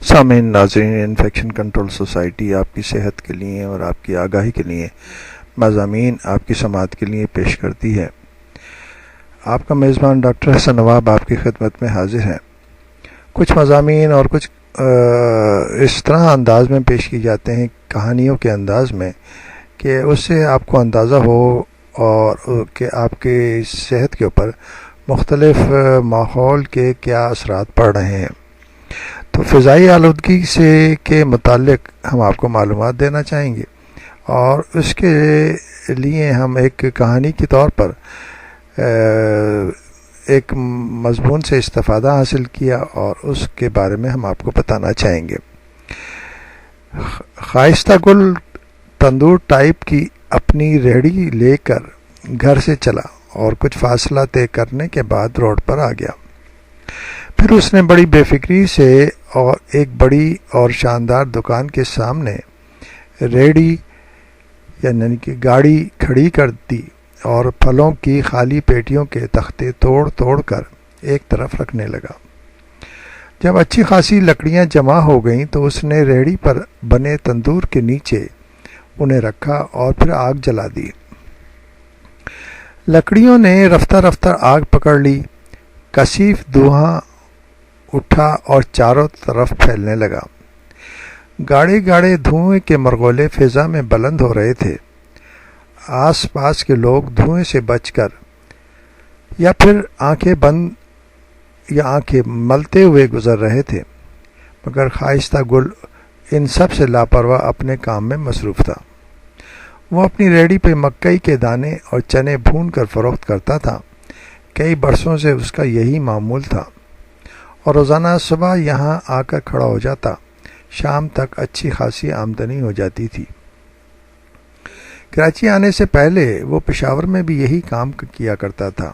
سامعین ناظرین، infection control society آپ کی صحت کے لیے اور آپ کی آگاہی کے لیے مضامین آپ کی سماعت کے لیے پیش کرتی ہے۔ آپ کا میزبان ڈاکٹر حسن نواب آپ کی خدمت میں حاضر ہیں۔ کچھ مضامین اور کچھ اس طرح انداز میں پیش کی جاتے ہیں، کہانیوں کے انداز میں، کہ اس سے آپ کو اندازہ ہو اور کہ آپ کی صحت کے اوپر مختلف ماحول کے کیا اثرات پڑ رہے ہیں۔ تو فضائی آلودگی سے کے متعلق ہم آپ کو معلومات دینا چاہیں گے، اور اس کے لیے ہم ایک کہانی کے طور پر ایک مضمون سے استفادہ حاصل کیا اور اس کے بارے میں ہم آپ کو بتانا چاہیں گے۔ خائستہ گل تندور ٹائپ کی اپنی ریڑھی لے کر گھر سے چلا اور کچھ فاصلہ طے کرنے کے بعد روڈ پر آ گیا۔ پھر اس نے بڑی بے فکری سے اور ایک بڑی اور شاندار دکان کے سامنے ریڑھی یعنی کہ گاڑی کھڑی کر دی اور پھلوں کی خالی پیٹیوں کے تختے توڑ توڑ کر ایک طرف رکھنے لگا۔ جب اچھی خاصی لکڑیاں جمع ہو گئیں تو اس نے ریڑھی پر بنے تندور کے نیچے انہیں رکھا اور پھر آگ جلا دی۔ لکڑیوں نے رفتہ رفتہ آگ پکڑ لی، کثیف دھواں اٹھا اور چاروں طرف پھیلنے لگا۔ گاڑے گاڑے دھوئیں کے مرغولے فضا میں بلند ہو رہے تھے۔ آس پاس کے لوگ دھوئیں سے بچ کر یا پھر آنکھیں بند یا آنکھیں ملتے ہوئے گزر رہے تھے، مگر خائستہ گل ان سب سے لاپرواہ اپنے کام میں مصروف تھا۔ وہ اپنی ریڑھی پہ مکئی کے دانے اور چنے بھون کر فروخت کرتا تھا۔ کئی برسوں سے اس کا یہی معمول تھا اور روزانہ صبح یہاں آ کر کھڑا ہو جاتا۔ شام تک اچھی خاصی آمدنی ہو جاتی تھی۔ کراچی آنے سے پہلے وہ پشاور میں بھی یہی کام کیا کرتا تھا،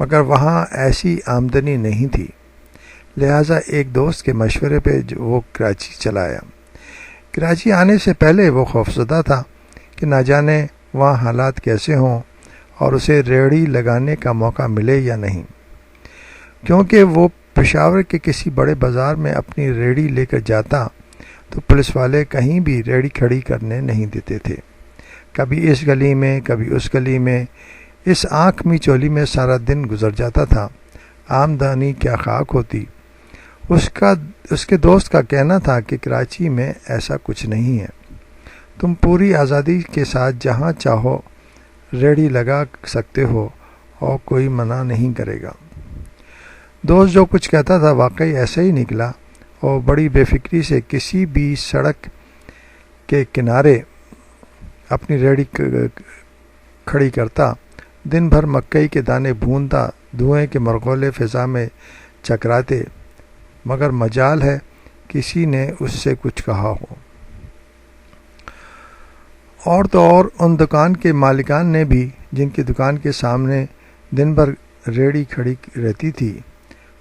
مگر وہاں ایسی آمدنی نہیں تھی، لہٰذا ایک دوست کے مشورے پہ وہ کراچی چلا آیا۔ کراچی آنے سے پہلے وہ خوفزدہ تھا کہ نہ جانے وہاں حالات کیسے ہوں اور اسے ریڑھی لگانے کا موقع ملے یا نہیں، کیونکہ وہ پشاور کے کسی بڑے بازار میں اپنی ریڑھی لے کر جاتا تو پولیس والے کہیں بھی ریڑھی کھڑی کرنے نہیں دیتے تھے۔ کبھی اس گلی میں کبھی اس گلی میں، اس آنکھ می چولی میں سارا دن گزر جاتا تھا۔ آمدنی کیا خاک ہوتی۔ اس کے دوست کا کہنا تھا کہ کراچی میں ایسا کچھ نہیں ہے، تم پوری آزادی کے ساتھ جہاں چاہو ریڑھی لگا سکتے ہو اور کوئی منع نہیں کرے گا۔ دوست جو کچھ کہتا تھا واقعی ایسا ہی نکلا، اور بڑی بے فکری سے کسی بھی سڑک کے کنارے اپنی ریڑھی کھڑی کرتا، دن بھر مکئی کے دانے بھونتا، دھوئیں کے مرغولے فضا میں چکراتے، مگر مجال ہے کسی نے اس سے کچھ کہا ہو۔ اور تو اور ان دکان کے مالکان نے بھی، جن کی دکان کے سامنے دن بھر ریڑھی کھڑی رہتی تھی،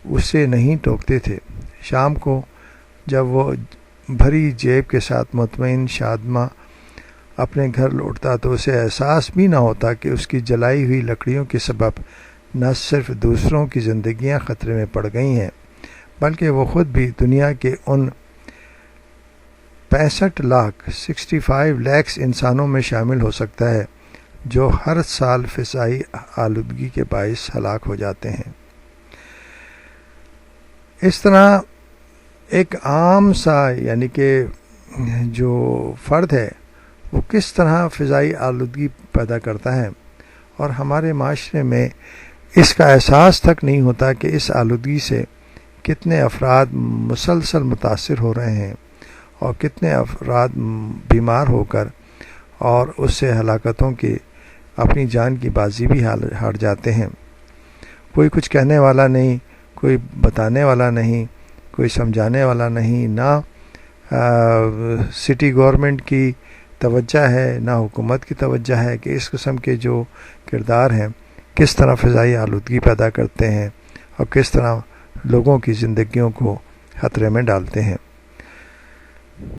اسے نہیں ٹوکتے تھے۔ شام کو جب وہ بھری جیب کے ساتھ مطمئن شادماں اپنے گھر لوٹتا تو اسے احساس بھی نہ ہوتا کہ اس کی جلائی ہوئی لکڑیوں کے سبب نہ صرف دوسروں کی زندگیاں خطرے میں پڑ گئی ہیں، بلکہ وہ خود بھی دنیا کے ان 65 لاکھ انسانوں میں شامل ہو سکتا ہے جو ہر سال فضائی آلودگی کے باعث ہلاک ہو جاتے ہیں۔ اس طرح ایک عام سا یعنی کہ جو فرد ہے وہ کس طرح فضائی آلودگی پیدا کرتا ہے، اور ہمارے معاشرے میں اس کا احساس تک نہیں ہوتا کہ اس آلودگی سے کتنے افراد مسلسل متاثر ہو رہے ہیں اور کتنے افراد بیمار ہو کر اور اس سے ہلاکتوں کی اپنی جان کی بازی بھی ہار جاتے ہیں۔ کوئی کچھ کہنے والا نہیں، کوئی بتانے والا نہیں، کوئی سمجھانے والا نہیں، نہ سٹی گورنمنٹ کی توجہ ہے نہ حکومت کی توجہ ہے کہ اس قسم کے جو کردار ہیں کس طرح فضائی آلودگی پیدا کرتے ہیں اور کس طرح لوگوں کی زندگیوں کو خطرے میں ڈالتے ہیں۔